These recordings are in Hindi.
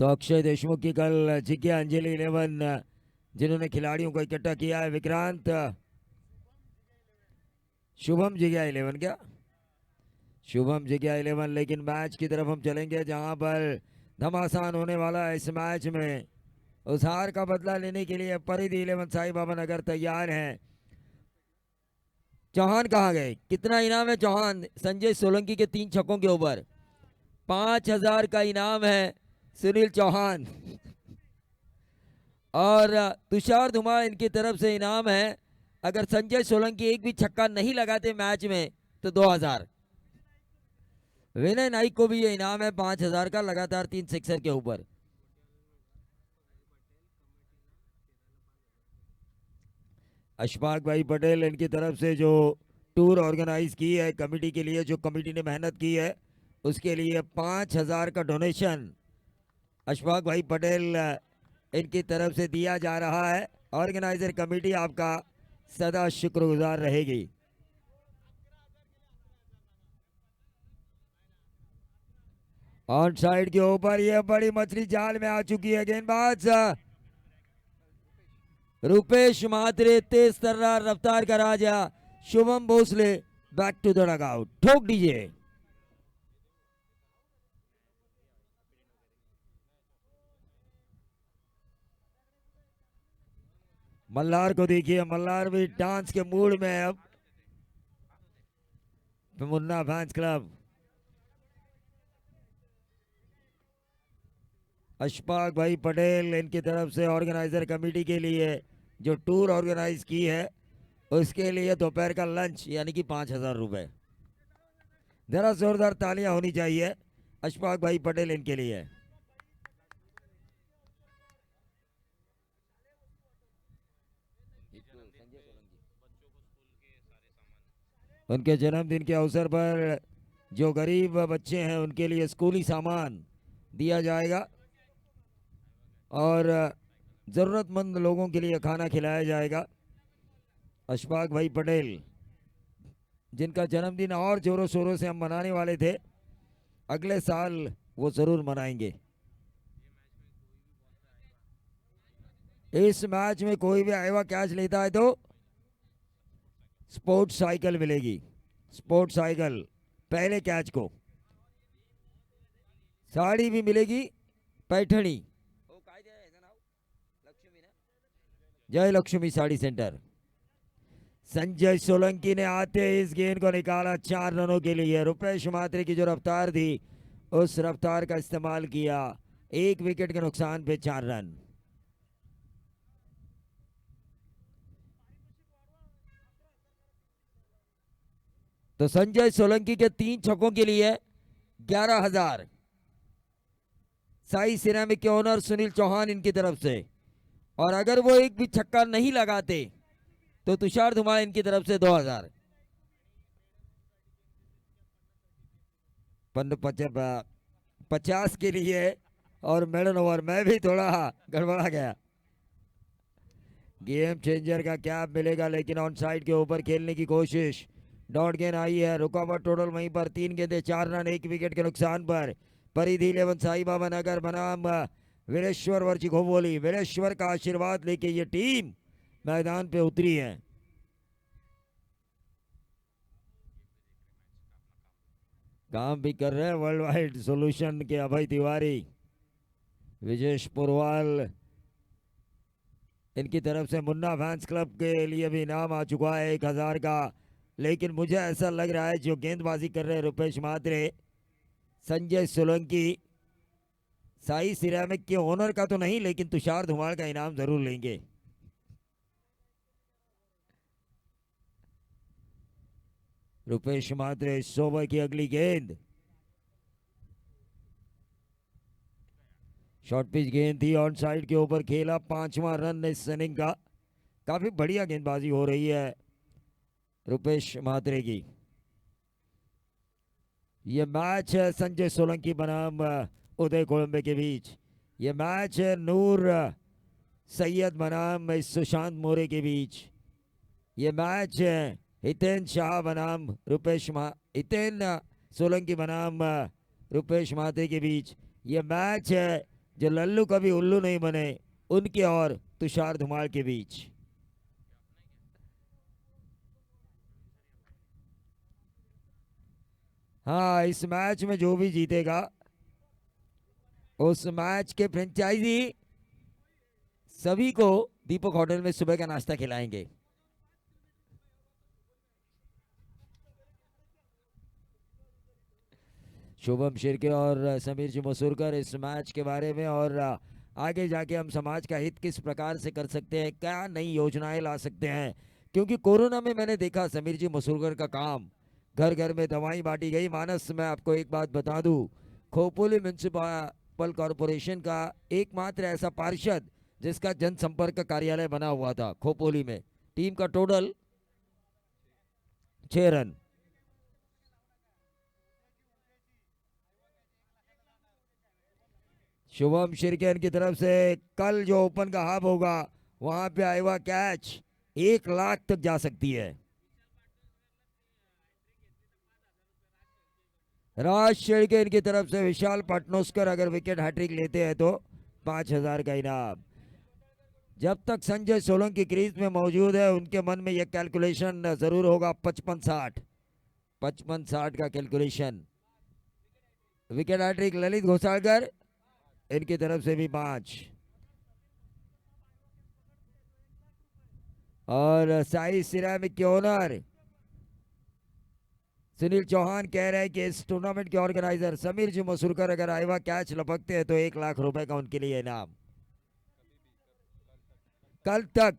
तो अक्षय देशमुख की कल जीके अंजलि 11 जिन्होंने खिलाड़ियों को इकट्ठा किया है, विक्रांत शुभम जिज्ञा 11 क्या शुभम जिज्ञा 11। लेकिन मैच की तरफ हम चलेंगे जहां पर घमासान होने वाला है। इस मैच में उस हार का बदला लेने के लिए परिधि 11 साई बाबा नगर तैयार हैं। चौहान कहाँ गए? कितना इनाम है चौहान? संजय सोलंकी के 3 छक्कों के ऊपर 5,000 का इनाम है सुनील चौहान। और तुषार धुमाल इनकी तरफ से इनाम है, अगर संजय सोलंकी एक भी छक्का नहीं लगाते मैच में तो 2,000। विनय नाइक को भी ये इनाम है 5,000 का, लगातार 3 सिक्सर के ऊपर। अशफाक भाई पटेल इनकी तरफ से जो टूर ऑर्गेनाइज की है कमेटी के लिए, जो कमेटी ने मेहनत की है उसके लिए 5,000 का डोनेशन अशफाक भाई पटेल इनकी तरफ से दिया जा रहा है। ऑर्गेनाइजर कमेटी आपका सदा शुक्रगुजार रहेगी। ऑन साइड के ऊपर ये बड़ी मछली जाल में आ चुकी है। गेंदबाज रुपेश महात्रे, तेज तर्रार रफ्तार का राजा Shubham Bhosale back to the dugout. ठोक दीजिए। मल्हार को देखिए, मल्हार भी डांस के मूड में है अब। मुन्ना फैंस क्लब अशफाक भाई पटेल इनकी तरफ से ऑर्गेनाइजर कमेटी के लिए जो टूर ऑर्गेनाइज की है उसके लिए दोपहर का लंच यानी कि 5,000 रुपए। जरा जोरदार तालियां होनी चाहिए अशफाक भाई पटेल इनके लिए। उनके जन्मदिन के अवसर पर जो गरीब बच्चे हैं उनके लिए स्कूली सामान दिया जाएगा और ज़रूरतमंद लोगों के लिए खाना खिलाया जाएगा। अशफाक भाई पटेल जिनका जन्मदिन और जोरों शोरों से हम मनाने वाले थे, अगले साल वो ज़रूर मनाएंगे। इस मैच में कोई भी आईवा कैच लेता है तो स्पोर्ट्स साइकिल मिलेगी। स्पोर्ट्स साइकिल पहले कैच को, साड़ी भी मिलेगी, पैठणी। जय लक्ष्मी साड़ी सेंटर। संजय सोलंकी ने आते इस गेंद को निकाला 4 रनों के लिए। रुपेश मात्रे की जो रफ्तार थी उस रफ्तार का इस्तेमाल किया, 1 विकेट के नुकसान पे 4 रन। तो संजय सोलंकी के 3 छक्कों के लिए 11,000 साई सिरामिक के ओनर सुनील चौहान इनकी तरफ से। और अगर वो एक भी छक्का नहीं लगाते तो तुषार धुमाल इनकी तरफ से 2,000। 50 के लिए और मेडन ओवर में भी थोड़ा गड़बड़ा गया। गेम चेंजर का कैप मिलेगा लेकिन ऑन साइड के ऊपर खेलने की कोशिश, डॉट गेंद आई है, रुकावट टोटल वहीं पर 3 गेंदे 4 रन 1 विकेट के नुकसान पर। परिधि 11 साई बाबा नगर बनाम वीरेश्वर वर्ची घोबोली। वीरेश्वर का आशीर्वाद लेके ये टीम मैदान पे उतरी है। काम भी कर रहे हैं वर्ल्ड वाइड सोल्यूशन के अभय तिवारी, विजेश पुरवाल इनकी तरफ से। मुन्ना फैंस क्लब के लिए भी इनाम आ चुका है 1,000 का। लेकिन मुझे ऐसा लग रहा है जो गेंदबाजी कर रहे हैं रुपेश मात्रे, संजय सोलंकी, साई सिरामिक के ओनर का तो नहीं लेकिन तुषार धुमाल का इनाम जरूर लेंगे। रुपेश मात्रे, 100 ओवर की अगली गेंद, शॉर्ट पिच गेंद थी, ऑन साइड के ऊपर खेला, 5वां रन इस इनिंग का। काफी बढ़िया गेंदबाजी हो रही है रुपेश मात्रे की। ये मैच है संजय सोलंकी बनाम उदय कोलंबे के बीच। ये मैच है नूर सैयद बनाम सुशांत मोरे के बीच। ये मैच है हितेन शाह बनाम हितेन सोलंकी बनाम रुपेश मात्रे के बीच। ये मैच है जो लल्लू कभी उल्लू नहीं बने, उनके और तुषार धुमाल के बीच। हाँ, इस मैच में जो भी जीतेगा उस मैच के फ्रेंचाइजी सभी को दीपक होटल में सुबह का नाश्ता खिलाएंगे। शुभम शिर्के और समीर जी मसूरकर इस मैच के बारे में और आगे जाके हम समाज का हित किस प्रकार से कर सकते हैं, क्या नई योजनाएं ला सकते हैं। क्योंकि कोरोना में मैंने देखा समीर जी मसूरकर का काम, घर घर में दवाई बांटी गई। मानस, मैं आपको एक बात बता दूं, खोपोली म्यूनिसिपल कॉरपोरेशन का एकमात्र ऐसा पार्षद जिसका जनसंपर्क कार्यालय बना हुआ था खोपोली में। टीम का टोटल 6 रन। शुभम शिरकेन की तरफ से कल जो ओपन का हाफ होगा वहां पे आएगा कैच, 1 लाख तक जा सकती है। राज शेड़केन की तरफ से विशाल पाटनोस्कर अगर विकेट हैट्रिक लेते हैं तो 5,000 का इनाम। जब तक संजय सोलंकी क्रीज में मौजूद है उनके मन में यह कैलकुलेशन जरूर होगा, 55-60 का calculation. Wicket hat trick Lalit Ghosalkar, इनकी तरफ से भी 5। और साई सिरामिक के ओनर सुनील चौहान कह रहे हैं कि इस टूर्नामेंट के ऑर्गेनाइजर समीर जी मसूरकर अगर आएगा कैच लपकते हैं तो 1 लाख रुपए का उनके लिए इनाम। कल तक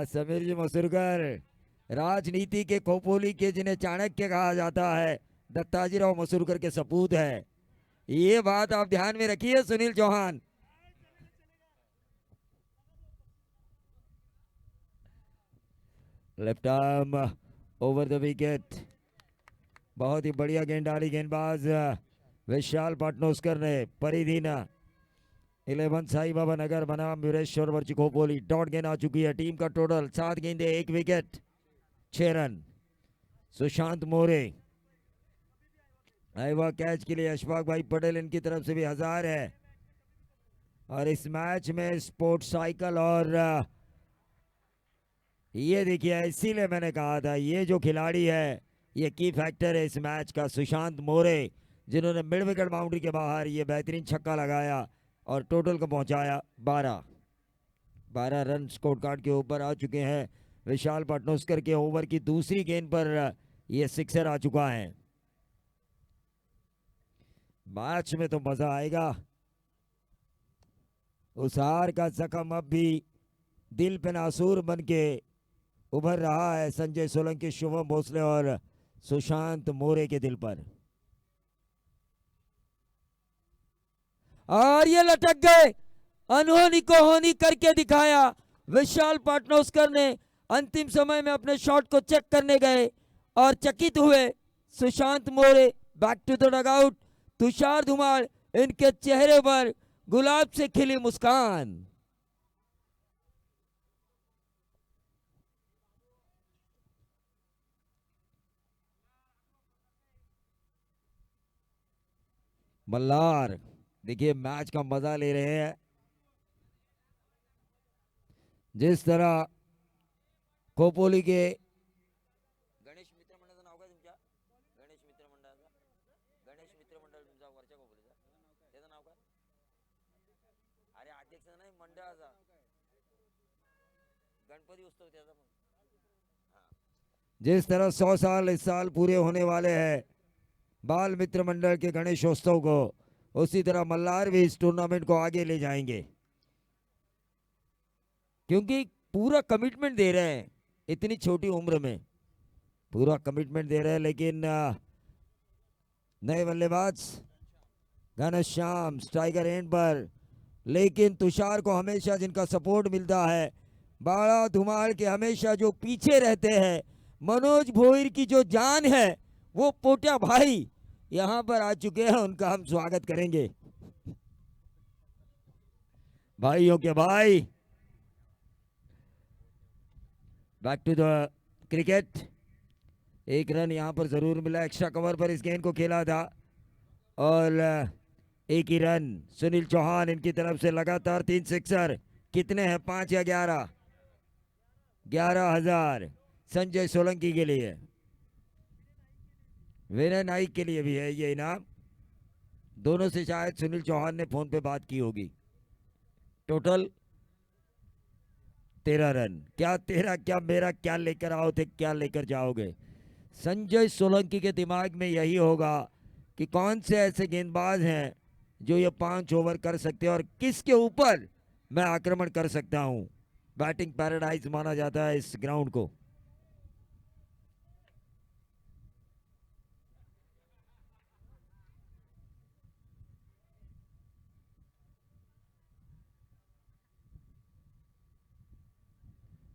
समीर जी मसूरकर राजनीति के खोपोली के जिन्हें चाणक्य कहा जाता है, दत्ताजीराव मसूरकर के सपूत है। ये बात आप ध्यान में रखिए Sunil Chauhan. Left arm over the wicket, बहुत ही बढ़िया गेंद डाली गेंदबाज विशाल पाटनोस्कर ने। परिधि 11 साई बाबा नगर बनाम वीरेश्वर वर्ची खोपोली। डॉट गेंद आ चुकी है। टीम का टोटल 7 गेंदे 1 विकेट 6 रन। सुशांत मोरे आएगा कैच के लिए। अशफाक भाई पटेल इनकी तरफ से भी 1000 है। और इस मैच में स्पोर्ट्स साइकिल और ये देखिए, इसीलिए मैंने कहा था ये जो खिलाड़ी है ये की फैक्टर है इस मैच का, सुशांत मोरे, जिन्होंने मिड विकेट बाउंड्री के बाहर ये बेहतरीन छक्का लगाया और टोटल को पहुंचाया 12 रन स्कोर कार्ड के ऊपर आ चुके हैं। विशाल पाटनोस्कर के ओवर की दूसरी गेंद पर ये सिक्सर आ चुका है। मैच में तो मजा आएगा। उस हार का जख्म अब भी दिल पे नासूर बन के उभर रहा है संजय सोलंकी, शुभम भोसले और सुशांत मोरे के दिल पर। और ये लटक गए, अनहोनी को होनी करके दिखाया। विशाल पाटनोस्कर ने अंतिम समय में अपने शॉट को चेक करने गए और चकित हुए Sushant More. Back to the dugout. Tushar Dhumal, इनके चेहरे पर गुलाब से खिली मुस्कान। मल्हार देखिए मैच का मजा ले रहे हैं। जिस तरह खोपोली के गणेश मित्र मंडळाचं नाव काय तुमच्या? गणेश मित्र मंडळाचं, गणेश मित्र मंडळ तुमचा वरच्या खोपोलीचा, त्याचं नाव काय? अरे अध्यक्ष नाही, मंडळाचा गणपती उत्सव त्याचा पण। जिस तरह 100 साल इस साल पूरे होने वाले हैं बाल मित्र मंडल के गणेशोत्सव को, उसी तरह मल्हार भी इस टूर्नामेंट को आगे ले जाएंगे, क्योंकि पूरा कमिटमेंट दे रहे हैं। इतनी छोटी उम्र में पूरा कमिटमेंट दे रहे हैं। लेकिन नए बल्लेबाज घनश्याम स्ट्राइकर एंड पर, लेकिन तुषार को हमेशा जिनका सपोर्ट मिलता है, बाड़ा धुमाल के हमेशा जो पीछे रहते हैं, मनोज भोईर की जो जान है वो पोटिया भाई यहां पर आ चुके हैं। उनका हम स्वागत करेंगे। भाइयों के भाई, back to the cricket. 1 run यहां पर जरूर मिला। एक्स्ट्रा कवर पर इस गेंद को खेला था और एक ही रन। सुनील चौहान इनकी तरफ से लगातार 3 सिक्सर। कितने हैं, 5 या 11? 11,000 संजय सोलंकी के लिए। विनय नाइक के लिए भी है ये इनाम। दोनों से शायद सुनील चौहान ने फोन पे बात की होगी। Total 13 run. क्या 13, क्या मेरा, क्या लेकर आओ थे, क्या लेकर जाओगे? संजय सोलंकी के दिमाग में यही होगा कि कौन से ऐसे गेंदबाज हैं जो ये 5 ओवर कर सकते हैं और किसके ऊपर मैं आक्रमण कर सकता हूं। बैटिंग पैराडाइज माना जाता है इस ग्राउंड को।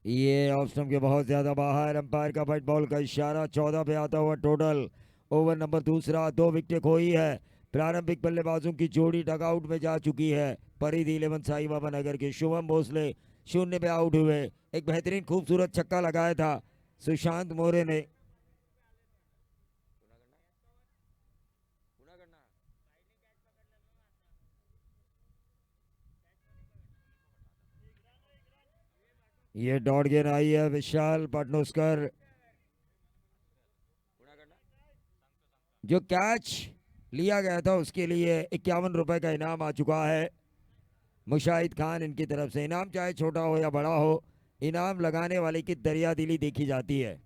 ये ऑफ स्टंप के बहुत ज्यादा बाहर। अंपायर का व्हाइट बॉल का इशारा। 14 पे आता हुआ टोटल। ओवर नंबर दूसरा। 2 विकेटें खोई है। प्रारंभिक बल्लेबाजों की जोड़ी डगआउट में जा चुकी है। परिधि 11 साई बाबा नगर के शुभम भोसले 0 पे आउट हुए। एक बेहतरीन खूबसूरत छक्का लगाया था सुशांत मोरे ने। ये डॉट गेंद आई है विशाल पाटनोस्कर। जो कैच लिया गया था उसके लिए 51 रुपए का इनाम आ चुका है मुशाहिद खान इनकी तरफ से। इनाम चाहे छोटा हो या बड़ा हो, इनाम लगाने वाले की दरिया दिली देखी जाती है।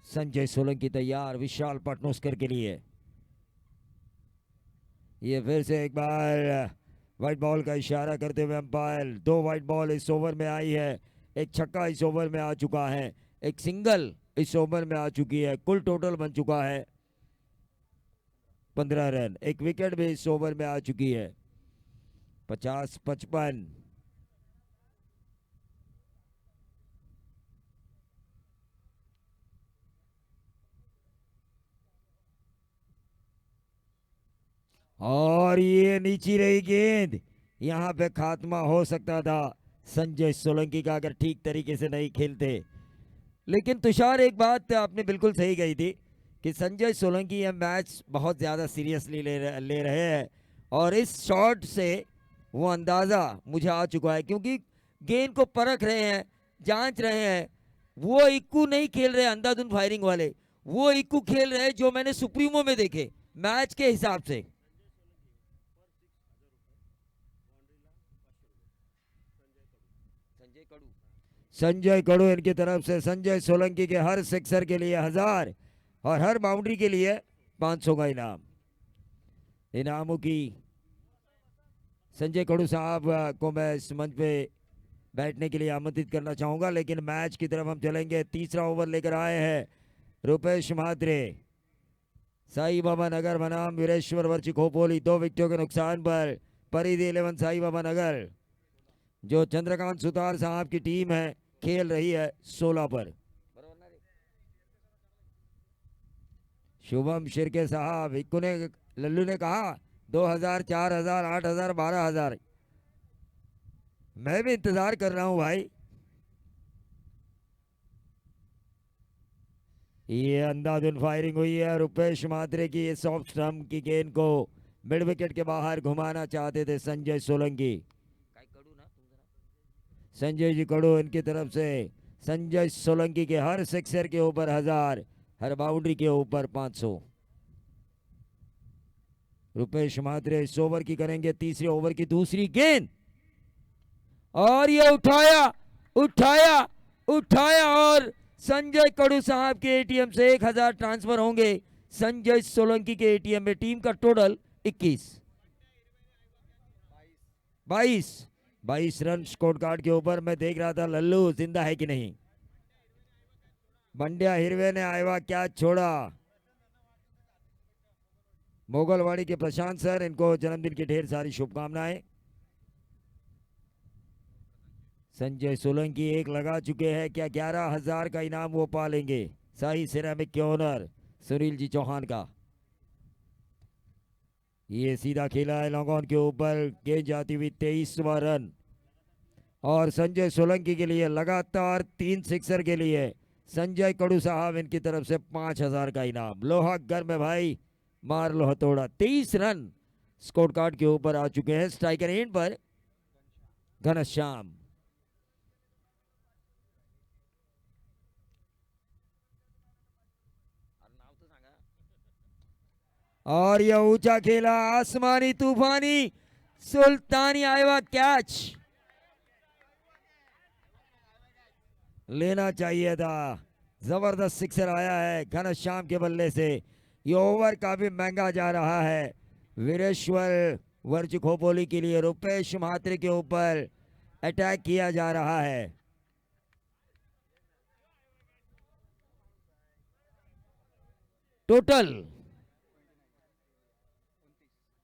संजय सोलंकी तैयार विशाल पाटनोस्कर के लिए। ये फिर से एक बार व्हाइट बॉल का इशारा करते हुए अंपायर। 2 व्हाइट बॉल इस ओवर में आई है। एक छक्का इस ओवर में आ चुका है। एक सिंगल इस ओवर में आ चुकी है। कुल टोटल बन चुका है 15 रन। एक विकेट भी इस ओवर में आ चुकी है। 50-55। और ये नीची रही गेंद। यहां पे खात्मा हो सकता था संजय सोलंकी का अगर ठीक तरीके से नहीं खेलते। लेकिन तुषार, एक बात आपने बिल्कुल सही कही थी कि संजय सोलंकी यह मैच बहुत ज़्यादा सीरियसली ले रहे हैं। और इस शॉट से वो अंदाज़ा मुझे आ चुका है, क्योंकि गेंद को परख रहे हैं, जांच रहे हैं। वो इक्कू नहीं खेल रहे अंधाधुंध फायरिंग वाले, वो इक्कू खेल रहे जो मैंने सुप्रीमो में देखे मैच के हिसाब से। संजय कड़ू इनकी तरफ से संजय सोलंकी के हर सिक्सर के लिए 1000 और हर बाउंड्री के लिए 500 का इनाम। इनामों की संजय कड़ू साहब को मैं इस मंच पे बैठने के लिए आमंत्रित करना चाहूंगा। लेकिन मैच की तरफ हम चलेंगे। तीसरा ओवर लेकर आए हैं रुपेश म्हात्रे साई बाबा नगर बनाम वीरेश्वर वर्ची खोपोली। 2 विकेटों के नुकसान पर परिधि 11 साई बाबा नगर, जो चंद्रकांत सुतार साहब की टीम है, खेल रही है 16 पर। शुभम शिर्के साहब, इक्कू ने, लल्लू ने कहा 2000, 4000, 8000, 12000। मैं भी इंतजार कर रहा हूं भाई। ये अंधाधुन फायरिंग हुई है। रुपेश म्हात्रे की इस ऑफ स्टंप की गेंद को मिड विकेट के बाहर घुमाना चाहते थे संजय सोलंकी। संजय जी कड़ू इनकी तरफ से संजय सोलंकी के हर सिक्सर के ऊपर 1000, हर बाउंड्री के ऊपर 500। रुपेश म्हात्रे इस ओवर की करेंगे तीसरे ओवर की दूसरी गेंद। और ये उठाया उठाया उठाया और संजय कड़ू साहब के एटीएम से 1000 ट्रांसफर होंगे संजय सोलंकी के एटीएम में। टीम का टोटल 21, 22 रन स्कोर कार्ड के ऊपर। मैं देख रहा था लल्लू जिंदा है कि नहीं। बंड्या हिरवे ने आएवा क्या छोड़ा। मोगलवाड़ी के प्रशांत सर, इनको जन्मदिन की ढेर सारी शुभकामनाएं। संजय सोलंकी एक लगा चुके हैं। क्या 11,000 का इनाम वो पालेंगे? शाही सिरेमिक के ओनर सुनील जी चौहान का। ये सीधा खेला है लॉन्ग ऑन के ऊपर, गेंद जाती हुई 23वां रन। और संजय सोलंकी के लिए लगातार 3 सिक्सर के लिए संजय कड़ू साहब इनकी तरफ से 5,000 का इनाम। लोहा गर्म है भाई, मार लो हथौड़ा। 23 रन स्कोर कार्ड के ऊपर आ चुके हैं। स्ट्राइकर एंड पर घनश्याम। और यह ऊंचा खेला, आसमानी तूफानी सुल्तानी आएगा कैच। लेना चाहिए था, जबरदस्त सिक्सर आया है घनश्याम के बल्ले से। ये ओवर काफी महंगा जा रहा है वीरेश्वर वर्ज खोपोली के लिए। रुपेश महात्रे के ऊपर अटैक किया जा रहा है। टोटल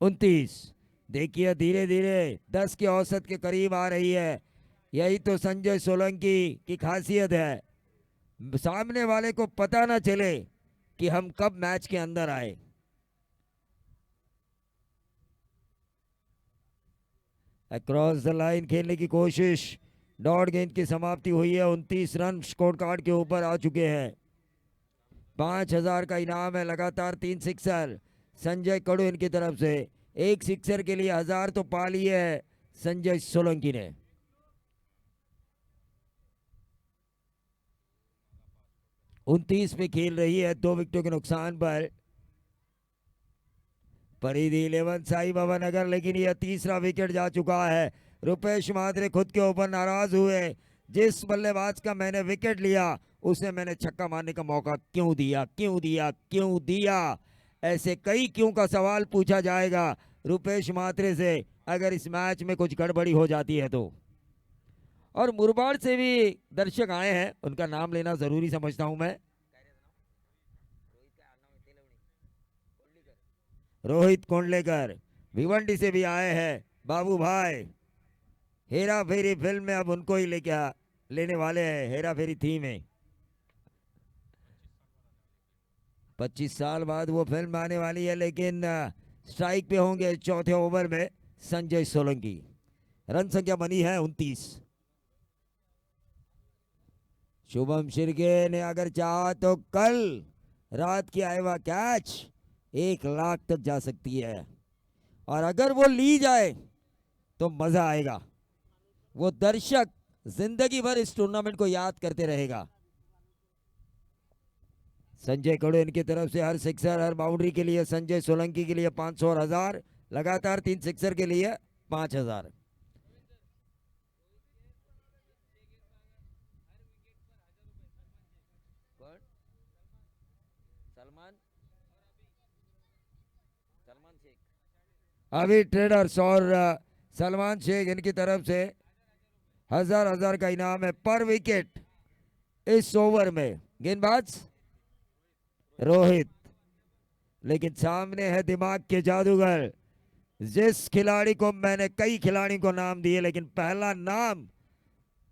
29। देखिए धीरे धीरे 10 के औसत के करीब आ रही है। यही तो संजय सोलंकी की खासियत है, सामने वाले को पता ना चले कि हम कब मैच के अंदर आए। अक्रॉस द लाइन खेलने की कोशिश, डॉट गेंद की समाप्ति हुई है। 29 रन स्कोर कार्ड के ऊपर आ चुके हैं। 5,000 का इनाम है, लगातार 3 सिक्सर संजय कड़ू इनकी तरफ से। एक सिक्सर के लिए 1,000 तो पा लिए है संजय सोलंकी ने। उनतीस पे खेल रही है 2 विकेटों के नुकसान पर परिधि 11 साई बाबा नगर, लेकिन यह तीसरा विकेट जा चुका है। रुपेश महात्रे खुद के ऊपर नाराज हुए, जिस बल्लेबाज का मैंने विकेट लिया उसे मैंने छक्का मारने का मौका क्यों दिया, क्यों दिया, क्यों दिया। ऐसे कई क्यों का सवाल पूछा जाएगा रुपेश महात्रे से अगर इस मैच में कुछ गड़बड़ी हो जाती है तो। और मुरबाड़ से भी दर्शक आए हैं, उनका नाम लेना जरूरी समझता हूं मैं। रोहित कोंडलेकर भिवंडी से भी आए हैं। बाबू भाई हेरा फेरी फिल्म में अब उनको ही लेने वाले हैं, हेरा फेरी थी में। 25 साल बाद वो फिल्म आने वाली है, लेकिन स्ट्राइक पे होंगे चौथे ओवर में संजय सोलंकी। रन संख्या बनी है 29। शुभम शिर्के ने अगर चाहा तो कल रात की आएगा कैच 1 लाख तक जा सकती है, और अगर वो ली जाए तो मजा आएगा। वो दर्शक जिंदगी भर इस टूर्नामेंट को याद करते रहेगा। संजय कड़ू इनकी तरफ से हर सिक्सर हर बाउंड्री के लिए, संजय सोलंकी के लिए 500 और 1,000, लगातार 3 सिक्सर के लिए 5,000। अभी ट्रेडर्स और सलमान शेख इनकी तरफ से 1,000 का इनाम है पर विकेट इस ओवर में। गेंदबाज रोहित, लेकिन सामने है दिमाग के जादूगर। जिस खिलाड़ी को मैंने कई खिलाड़ी को नाम दिए, लेकिन पहला नाम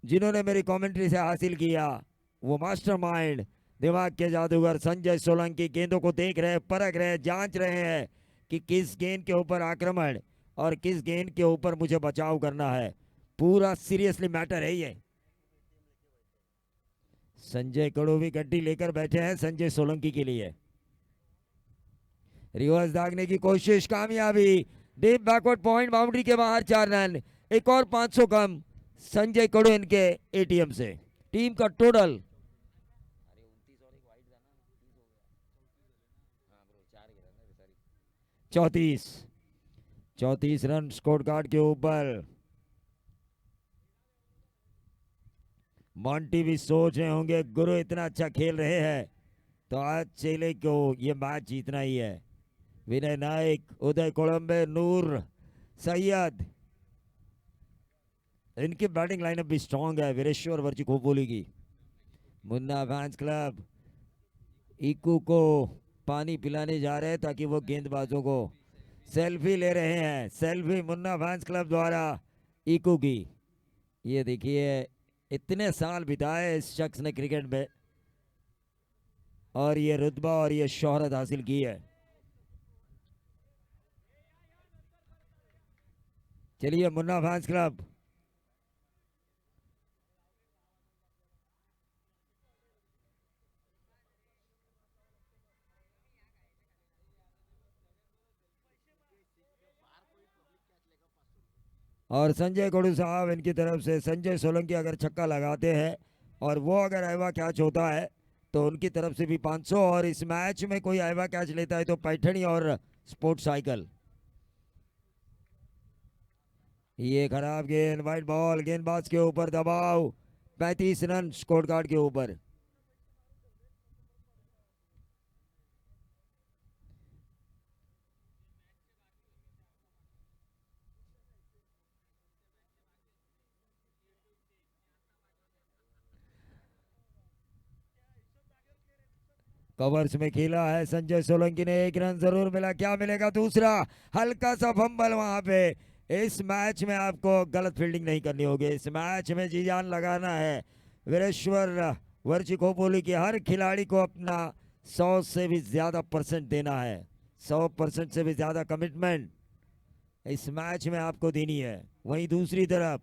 जिन्होंने मेरी कमेंट्री से हासिल किया वो मास्टरमाइंड, दिमाग के जादूगर संजय सोलंकी। गेंदों को देख रहे, परख रहे, जांच रहे हैं कि किस गेंद के ऊपर आक्रमण और किस गेंद के ऊपर मुझे बचाव करना है। पूरा सीरियसली मैटर है ये। संजय कड़ू भी गड्डी लेकर बैठे हैं संजय सोलंकी के लिए। रिवर्स दागने की कोशिश, कामयाबी। डीप बैकवर्ड पॉइंट, बाउंड्री के बाहर 4 रन। एक और 500 कम संजय कड़ू इनके एटीएम से। टीम का टोटल 34 रन स्कोर कार्ड के ऊपर। मॉन्टी भी सोच रहे होंगे गुरु इतना अच्छा खेल रहे हैं तो आज चेले को ये मैच जीतना ही है। विनय नायक, उदय कोलंबे, नूर सैयद, इनकी बैटिंग लाइनअप भी स्ट्रांग है वीरेश्वर वर्ची खोपोली की। मुन्ना फैंस क्लब इकू को पानी पिलाने जा रहे हैं ताकि वो गेंदबाजों को सेल्फी ले रहे हैं। सेल्फी मुन्ना फैंस क्लब द्वारा इकू की। ये देखिए इतने साल बिताए इस शख्स ने क्रिकेट में और ये रुतबा और ये शोहरत हासिल की है। चलिए मुन्ना फैंस क्लब और संजय कड़ू साहब इनकी तरफ से संजय सोलंकी अगर छक्का लगाते हैं और वो अगर अहवा कैच होता है तो उनकी तरफ से भी 500। और इस मैच में कोई अहवा कैच लेता है तो पैठनी और स्पोर्ट्स साइकिल। ये खराब गेंद, वाइट बॉल, गेंदबाज के ऊपर दबाव, 35 रन स्कोर कार्ड के ऊपर। कवर्स में खेला है संजय सोलंकी ने, 1 रन जरूर मिला। क्या मिलेगा दूसरा? हल्का सा फंबल वहां पे। इस मैच में आपको गलत फील्डिंग नहीं करनी होगी, इस मैच में जी जान लगाना है। वीरेश्वर वर्चिकोपोली के हर खिलाड़ी को अपना 100 से भी ज्यादा परसेंट देना है, 100% से भी ज्यादा कमिटमेंट इस मैच में आपको देनी है। वहीं दूसरी तरफ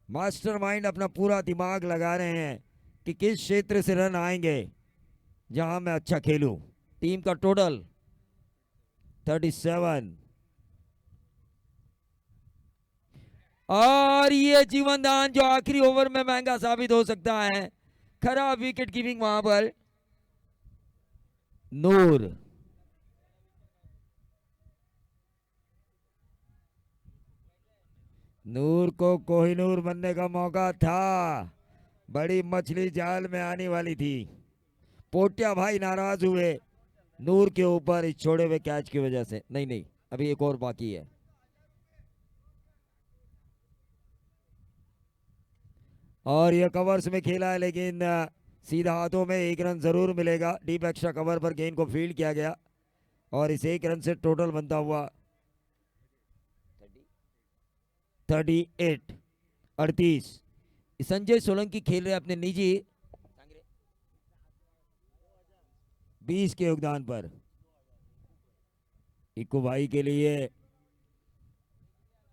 मास्टरमाइंड अपना पूरा दिमाग लगा रहे हैं कि किस क्षेत्र से रन आएंगे जहां मैं अच्छा खेलूं। टीम का टोटल 37। और ये जीवन दान जो आखिरी ओवर में महंगा साबित हो सकता है। खराब विकेट कीपिंग वहां पर। नूर को कोहिनूर बनने का मौका था, बड़ी मछली जाल में आने वाली थी। पोटिया भाई नाराज हुए नूर के ऊपर इस छोड़े हुए कैच की वजह से। नहीं नहीं, अभी एक और बाकी है। और यह कवर्स में खेला है लेकिन सीधा हाथों में 1 रन जरूर मिलेगा। डीप एक्स्ट्रा कवर पर गेंद को फील्ड किया गया और इस 1 रन से टोटल बनता हुआ 38 38। संजय सोलंकी खेल रहे अपने निजी 20 के योगदान पर। इक्कू भाई के लिए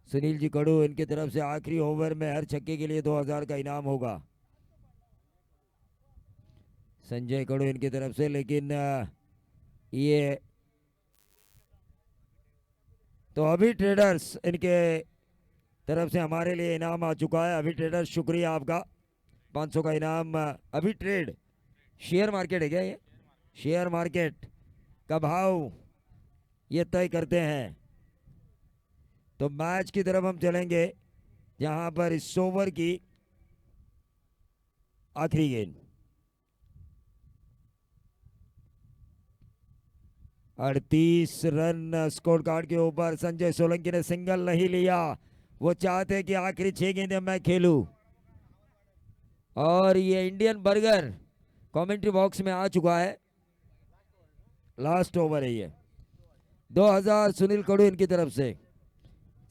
सुनील जी कड़ू, इनकी तरफ से आखिरी ओवर में हर छक्के के लिए 2000 का इनाम होगा। संजय कड़ू इनकी तरफ से, लेकिन ये तो अभी ट्रेडर्स इनके तरफ से हमारे लिए इनाम आ चुका है। अभी ट्रेडर्स शुक्रिया आपका, 500 का इनाम। अभी ट्रेड शेयर मार्केट है क्या? ये शेयर मार्केट का भाव ये तय करते हैं। तो मैच की तरफ हम चलेंगे जहां पर इस ओवर की आखिरी गेंद। 38 रन स्कोर कार्ड के ऊपर। संजय सोलंकी ने सिंगल नहीं लिया, वो चाहते कि आखिरी 6 गेंदें मैं खेलूं। और ये इंडियन बर्गर कमेंट्री बॉक्स में आ चुका है। लास्ट ओवर है ये। 2000 सुनील कड़ू इनकी तरफ से,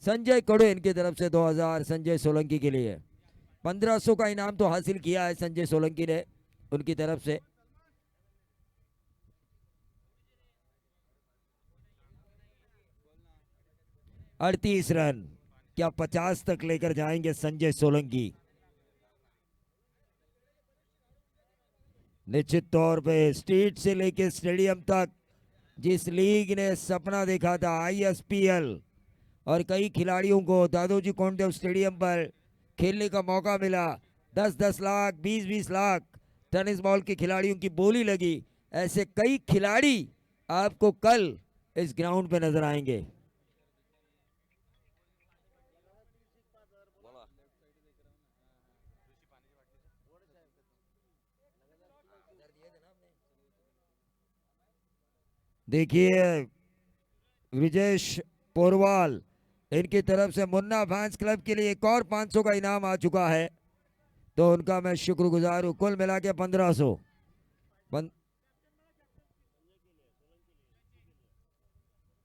संजय कड़ू इनकी तरफ से 2000 संजय सोलंकी के लिए। 1500 का इनाम तो हासिल किया है संजय सोलंकी ने उनकी तरफ से। अड़तीस रन, क्या 50 तक लेकर जाएंगे संजय सोलंकी? निश्चित तौर पे स्ट्रीट से लेकर स्टेडियम तक जिस लीग ने सपना देखा था, ISPL, और कई खिलाड़ियों को दादोजी कोंडदेव स्टेडियम पर खेलने का मौका मिला। 10-10 लाख, 20-20 लाख टेनिस बॉल के खिलाड़ियों की बोली लगी। ऐसे कई खिलाड़ी आपको कल इस ग्राउंड पे नजर आएंगे। देखिए विजेश पोरवाल, इनकी तरफ से मुन्ना फैंस क्लब के लिए एक और 500 का इनाम आ चुका है, तो उनका मैं शुक्रगुजार हूं। कुल मिला के 1500।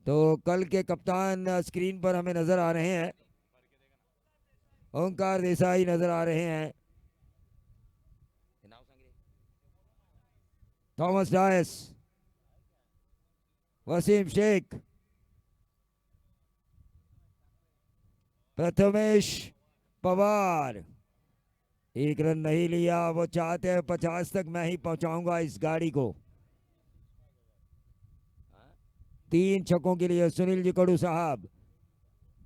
तो कल के कप्तान स्क्रीन पर हमें नजर आ रहे हैं, ओंकार देसाई नजर आ रहे हैं, थॉमस डायस, वसीम शेख, प्रथमेश पवार। 1 रन नहीं लिया, वो चाहते हैं 50 तक मैं ही पहुंचाऊंगा इस गाड़ी को। 3 छक्कों के लिए सुनील जी कड़ू साहब।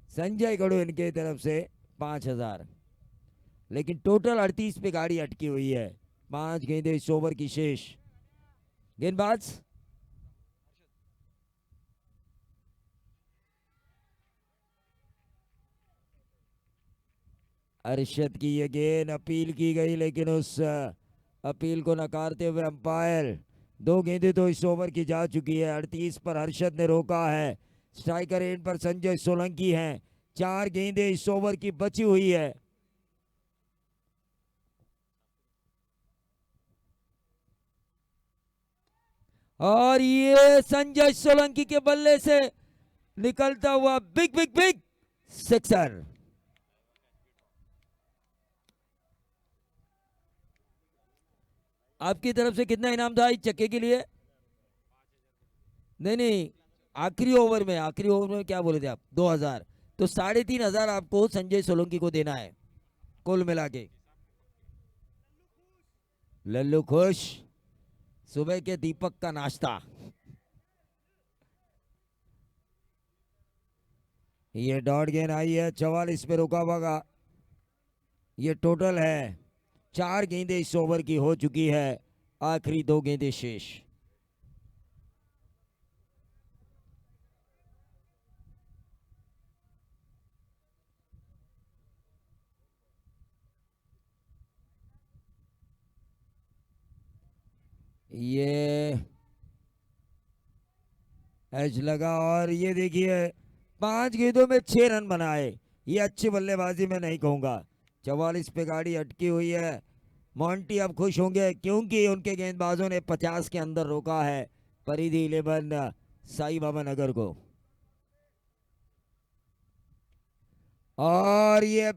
संजय गढ़ो इनके तरफ से 5,000। लेकिन टोटल 38 पे गाड़ी अटकी हुई है। 5 गेंदें इस ओवर की शेष। गेंदबाज अरशद की ये गेंद अपील की गई, लेकिन उस अपील को नकारते हुए अंपायर 2 गेंदें तो इस ओवर की जा चुकी है। 38 पर हर्षद ने रोका है। स्ट्राइकर एंड पर संजय सोलंकी हैं। 4 गेंदें इस ओवर की बची हुई है। और ये संजय सोलंकी के बल्ले से निकलता हुआ बिग बिग बिग सिक्सर। आपकी तरफ से कितना इनाम था इस चक्के के लिए? नहीं नहीं, आखिरी ओवर में क्या बोले थे आप? 2,000। तो 3,500 आपको संजय सोलंकी को देना है कुल मिला के। लल्लू खुश, सुबह के दीपक का नाश्ता। ये डॉट गेंद आई है, 44 पे रुका होगा। ये टोटल है। 4 गेंदें इस ओवर की हो चुकी है। आखिरी 2 गेंदें शेष। ये एज लगा और ये देखिए 5 गेंदों में 6 रन बनाए। ये अच्छी बल्लेबाजी में नहीं कहूंगा। 44 पे गाड़ी अटकी हुई है। मोंटी अब खुश होंगे क्योंकि उनके गेंदबाजों ने 50 के अंदर रोका है परिधि 11 साई बाबा नगर को। और ये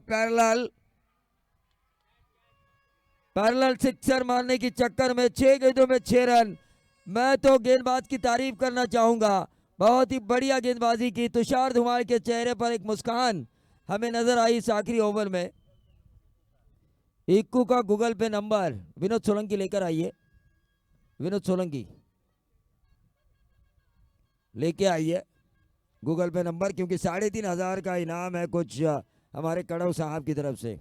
पैरेलल सिक्सर मारने की चक्कर में 6 गेंदों में 6 रन। मैं तो गेंदबाज की तारीफ करना चाहूंगा, बहुत ही बढ़िया गेंदबाजी की। तुषार धुमाल के चेहरे पर एक मुस्कान हमें नजर आई इस आखिरी ओवर में। इक्कू का गूगल पे नंबर विनोद सोलंकी लेकर आइए। विनोद सोलंकी लेके आइए गूगल पे नंबर, क्योंकि 3,500 का इनाम है कुछ हमारे कड़व साहब की तरफ से।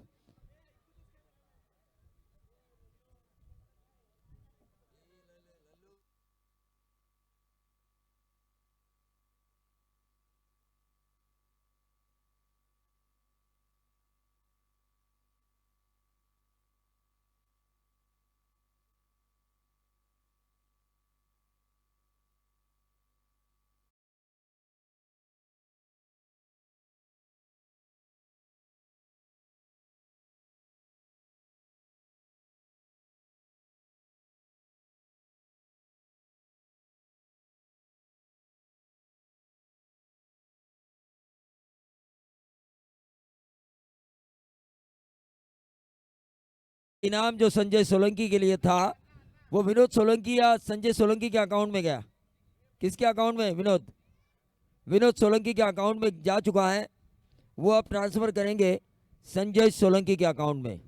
इनाम जो संजय सोलंकी के लिए था वो विनोद सोलंकी या संजय सोलंकी के अकाउंट में गया? किसके अकाउंट में? विनोद सोलंकी के अकाउंट में जा चुका है। वो अब ट्रांसफर करेंगे संजय सोलंकी के अकाउंट में।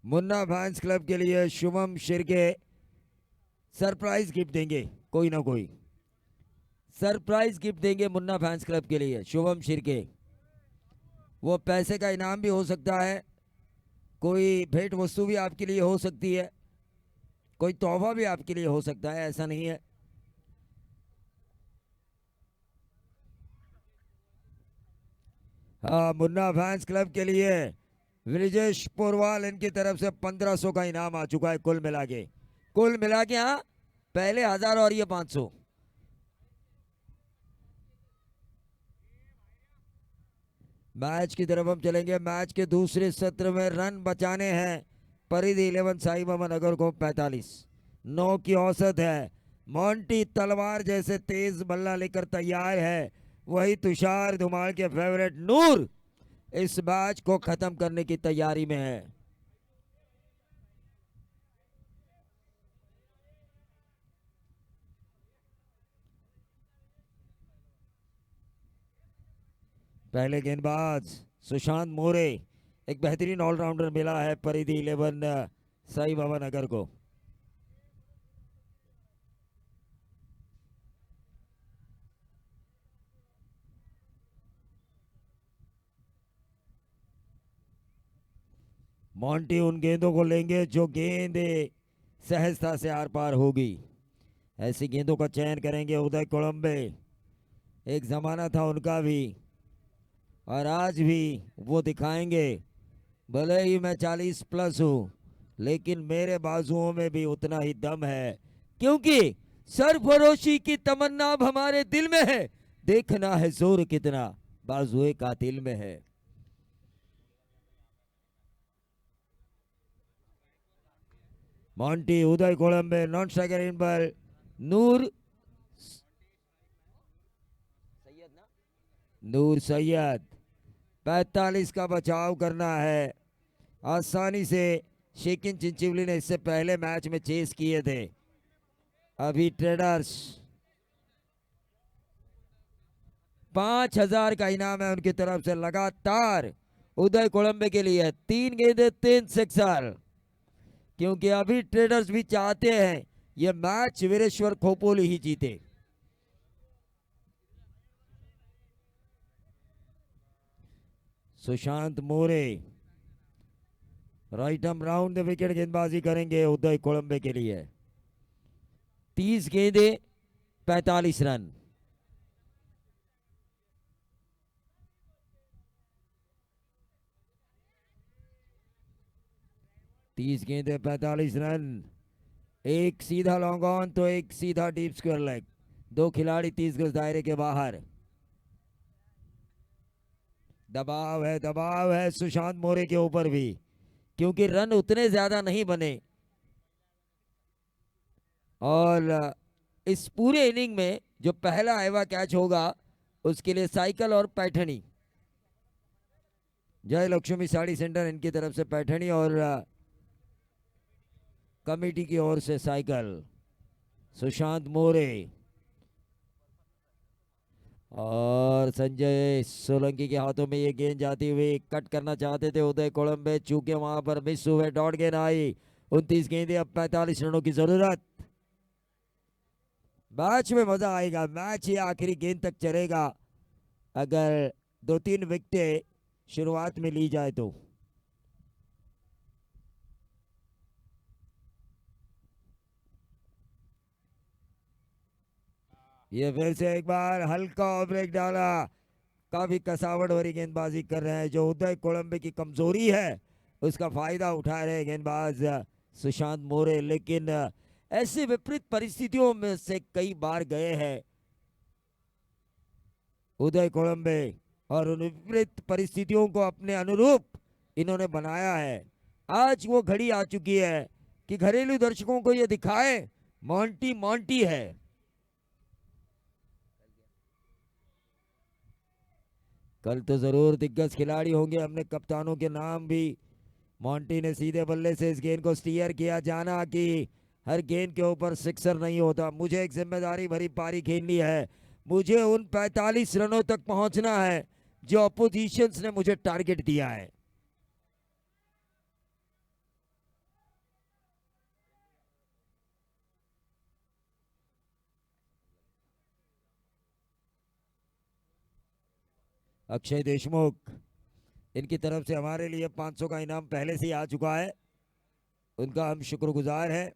मुन्ना फैंस क्लब के लिए शुभम शिर्के सरप्राइज गिफ्ट देंगे। कोई ना कोई सरप्राइज गिफ्ट देंगे मुन्ना फैंस क्लब के लिए शुभम शिर्के। वो पैसे का इनाम भी हो सकता है, कोई भेंट वस्तु भी आपके लिए हो सकती है, कोई तोहफा भी आपके लिए हो सकता है, ऐसा नहीं है। हाँ, मुन्ना फैंस क्लब के लिए ब्रिजेश पोरवाल इनकी तरफ से 1,500 का इनाम आ चुका है कुल मिला के। हाँ, पहले 1,000 और ये 500। मैच की तरफ हम चलेंगे। मैच के दूसरे सत्र में रन बचाने हैं परिधि 11 साई बाबा नगर को 45। 9 की औसत है। मोंटी तलवार जैसे तेज बल्ला लेकर तैयार है। वही तुषार धुमाल के फेवरेट नूर इस मैच को खत्म करने की तैयारी में है। पहले गेंदबाज सुशांत मोरे, एक बेहतरीन ऑलराउंडर मिला है परिधि 11 साई बाबा नगर को। मोंटी उन गेंदों को लेंगे जो गेंद सहजता से आर पार होगी, ऐसी गेंदों का चयन करेंगे उदय कोलंबे। एक जमाना था उनका भी और आज भी वो दिखाएंगे। भले ही मैं 40+ हूं, लेकिन मेरे बाजुओं में भी उतना ही दम है, क्योंकि सरफरोशी की तमन्ना अब हमारे दिल में है। देखना है जोर कितना बाजुए कातिल में है। मोंटी उदय कोलंबे नॉन स्ट्राइकर इन पर नूर नूर सैयद। 45 का बचाव करना है। आसानी से शेकिन चिंचिवली ने इससे पहले मैच में चेस किए थे। अभी ट्रेडर्स 5000 का इनाम है उनकी तरफ से लगातार उदय कोलंबे के लिए। 3 गेंदे 3 सिक्सर, क्योंकि अभी ट्रेडर्स भी चाहते हैं ये मैच वीरेश्वर खोपोली ही जीते। Sushant More right arm round the wicket गेंदबाजी करेंगे उदय कोलंबे के लिए। 30 गेंदे 45 रन। तीस गेंदे 45 रन। एक सीधा लॉन्ग ऑन तो एक सीधा डीप स्क्वायर लेग। दो खिलाड़ी 30 गज दायरे के बाहर। दबाव है सुशांत मोरे के ऊपर भी, क्योंकि रन उतने ज्यादा नहीं बने और इस पूरे इनिंग में जो पहला आएवा कैच होगा उसके लिए साइकिल और पैठनी। जय लक्ष्मी साड़ी सेंटर इनकी तरफ से पैठनी और कमेटी की ओर से साइकिल। सुशांत मोरे और संजय सोलंकी के हाथों में ये गेंद जाती हुई। कट करना चाहते थे उदय कोलंबे, चूंकि वहां पर मिस हुए। डॉट गेंद आई। 29 गेंदें, अब 45 रनों की जरूरत। मैच में मजा आएगा, मैच ये आखिरी गेंद तक चलेगा अगर 2-3 विकेटें शुरुआत में ली जाए तो। ये फिर से एक बार हल्का ब्रेक डाला। काफी कसावट भरी गेंदबाजी कर रहे हैं, जो उदय कोलंबे की कमजोरी है उसका फायदा उठा रहे गेंदबाज सुशांत मोरे। लेकिन ऐसे विपरीत परिस्थितियों में से कई बार गए हैं उदय कोलंबे, और उन विपरीत परिस्थितियों को अपने अनुरूप इन्होंने बनाया है। आज वो घड़ी आ चुकी है कि घरेलू दर्शकों को ये दिखाए मोंटी मोंटी है। कल तो जरूर दिग्गज खिलाड़ी होंगे, हमने कप्तानों के नाम भी। मोंटी ने सीधे बल्ले से इस गेंद को स्टीयर किया, जाना कि हर गेंद के ऊपर सिक्सर नहीं होता। मुझे एक जिम्मेदारी भरी पारी खेलनी है, मुझे उन 45 रनों तक पहुंचना है जो अपोजिशंस ने मुझे टारगेट दिया है। अक्षय देशमुख, इनकी तरफ से हमारे लिए 500 का इनाम पहले से ही आ चुका है, उनका हम शुक्रगुजार हैं।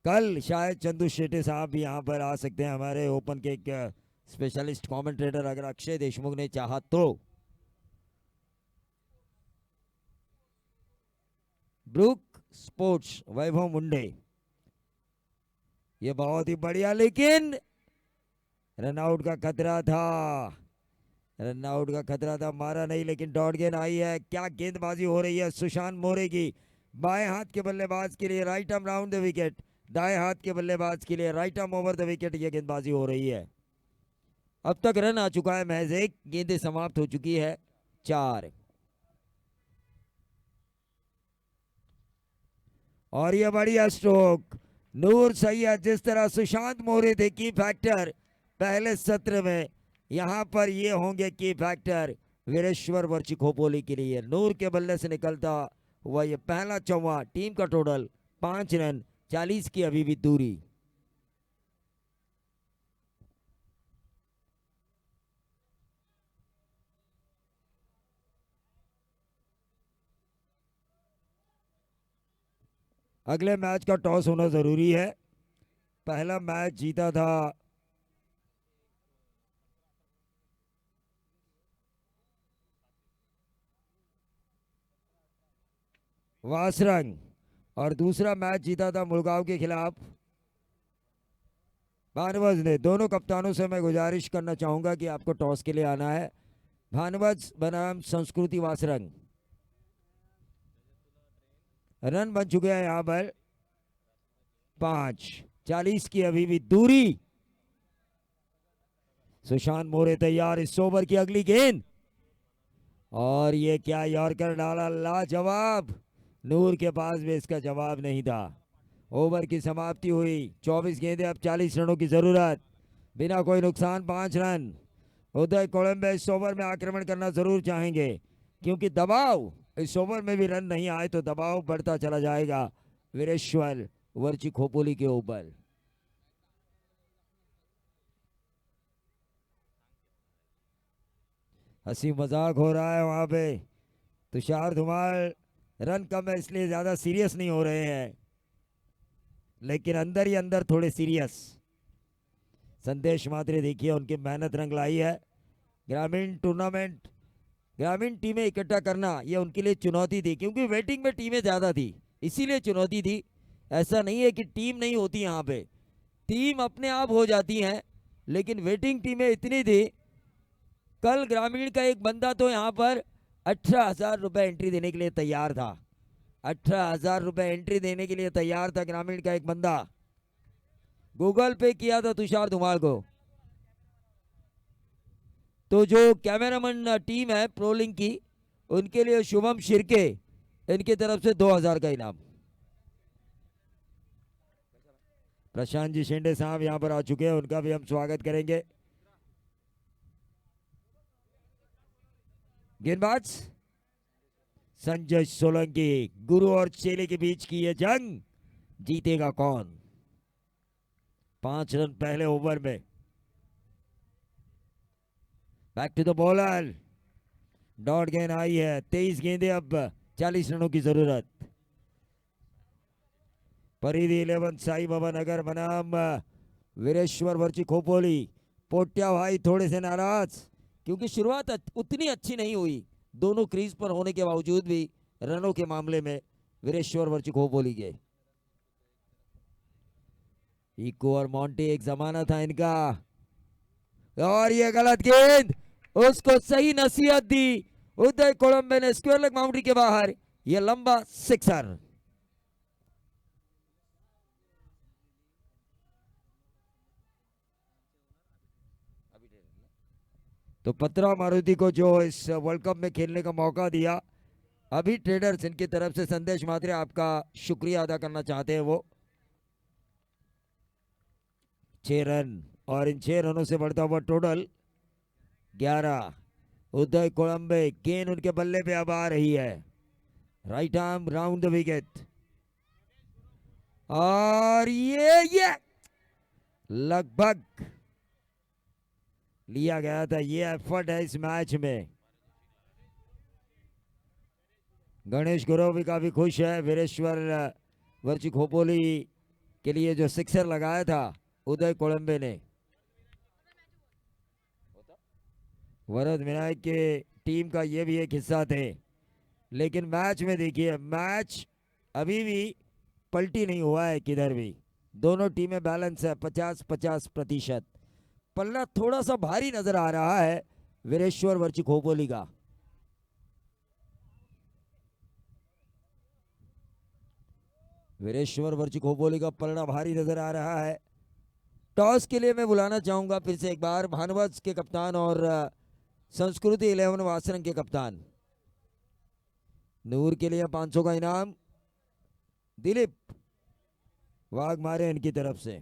कल शायद चंदू शेट्टी साहब भी यहाँ पर आ सकते हैं, हमारे ओपन के एक स्पेशलिस्ट कमेंटेटर, अगर अक्षय देशमुख ने चाहा तो। ब्रुक स्पोर्ट्स वैभव मुंडे, ये बहुत ही बढ़िया, लेकिन रनआउट का खतरा था। रनआउट का खतरा था, मारा नहीं, लेकिन डॉट गेंद आई है। क्या गेंदबाजी हो रही है सुशांत मोरे की। बाएं हाथ के बल्लेबाज के लिए right arm round the wicket, दाएं हाथ के बल्लेबाज के लिए right arm over the wicket, ये गेंदबाजी हो रही है। अब तक रन आ चुका है महज एक, गेंदें समाप्त हो चुकी है 4। और ये बढ़िया स्ट्रोक नूर सैयद, जिस तरह सुशांत मोरे थे की फैक्टर पहले सत्र में, यहां पर ये होंगे की फैक्टर वीरेश्वर वर्ची खोपोली के लिए। नूर के बल्ले से निकलता हुआ ये पहला चौवा। टीम का टोटल 5 रन, 40 की अभी भी दूरी। अगले मैच का टॉस होना जरूरी है। पहला मैच जीता था वासरंग और दूसरा मैच जीता था मुलगांव के खिलाफ भानुवज ने। दोनों कप्तानों से मैं गुजारिश करना चाहूंगा कि आपको टॉस के लिए आना है। भानुवज बनाम संस्कृति वासरंग। रन बन चुके हैं यहां पर 5, 40 की अभी भी दूरी। सुशांत मोरे तैयार इस ओवर की अगली गेंद और ये क्या यॉर्कर डाला, लाजवाब। नूर के पास भी इसका जवाब नहीं था। ओवर की समाप्ति हुई। 24 गेंदें, अब 40 रनों की जरूरत। बिना कोई नुकसान 5 रन। उदय कोलंबे इस ओवर में आक्रमण करना जरूर चाहेंगे क्योंकि दबाव, इस ओवर में भी रन नहीं आए तो दबाव बढ़ता चला जाएगा वीरेश्वर वर्ची खोपोली के ऊपर। हंसी मजाक हो रहा है वहां पे। तुषार धुमाल रन कम है इसलिए ज्यादा सीरियस नहीं हो रहे हैं, लेकिन अंदर ही अंदर थोड़े सीरियस। संदेश मात्रे देखिए उनकी मेहनत रंग लाई है। ग्रामीण टूर्नामेंट, ग्रामीण टीमें इकट्ठा करना ये उनके लिए चुनौती थी क्योंकि वेटिंग में टीमें ज्यादा थी, इसीलिए चुनौती थी। ऐसा नहीं है कि टीम नहीं होती यहाँ पे, टीम अपने आप हो जाती हैं, लेकिन वेटिंग टीमें इतनी थी। कल ग्रामीण का एक बंदा तो यहाँ पर 18,000 रुपए एंट्री देने के लिए तैयार था। 18,000 रुपए एंट्री देने के लिए तैयार था ग्रामीण का एक बंदा। गूगल पे किया था तुषार धुमाल को। तो जो कैमरामैन टीम है प्रोलिंग की, उनके लिए शुभम शिर्के, इनकी तरफ से 2,000 का इनाम। प्रशांत जी शिंदे साहब यहाँ पर आ चुके हैं, उनका भी हम स्वागत करेंगे। गेंदबाज संजय सोलंकी। गुरु और चेले के बीच की यह जंग, जीतेगा कौन? 5 रन पहले ओवर में। Back to the bowler. Dot गेंद आई है। 23 गेंदें, अब 40 रनों की जरूरत। परिधि 11 साई बाबा नगर बनाम वीरेश्वर वर्ची खोपोली। पोट्या भाई थोड़े से नाराज क्योंकि शुरुआत उतनी अच्छी नहीं हुई। दोनों क्रीज पर होने के बावजूद भी रनों के मामले में वीरेश्वर वर्ची खोपोली के। इको और मॉन्टी एक जमाना था इनका, और ये गलत गेंद, उसको सही नसीहत दी उदय कोलंबे ने स्क्वायर लेग बाउंड्री के बाहर। ये लंबा सिक्सर। तो पत्रा मारुति को जो इस वर्ल्ड कप में खेलने का मौका दिया, अभी ट्रेडर्स इनकी तरफ से संदेश मात्रे आपका शुक्रिया अदा करना चाहते हैं वो। 6 रन और इन 6 रनों से बढ़ता हुआ टोटल 11। उदय कोलंबे, गेंद उनके बल्ले पे अब आ रही है। Right arm round the wicket और ये लगभग लिया गया था। ये एफर्ट है इस मैच में। गणेश गुरु भी काफी खुश है। वीरेश्वर वर्ची खोपोली के लिए जो सिक्सर लगाया था उदय कोलंबे ने। वरद विनायक के टीम का ये भी एक हिस्सा थे, लेकिन मैच में देखिए, मैच अभी भी पलटी नहीं हुआ है किधर भी। दोनों टीमें बैलेंस है 50-50%। पल्ला थोड़ा सा भारी नजर आ रहा है वीरेश्वर वर्ची खोपोली का। वीरेश्वर वर्ची खोपोली का पलड़ा भारी नजर आ रहा है। टॉस के लिए मैं बुलाना चाहूंगा फिर से एक बार भानुवत के कप्तान और संस्कृति 11 वासरंग के कप्तान। नूर के लिए 500 का इनाम। दिलीप वाघ मारे इनकी तरफ से,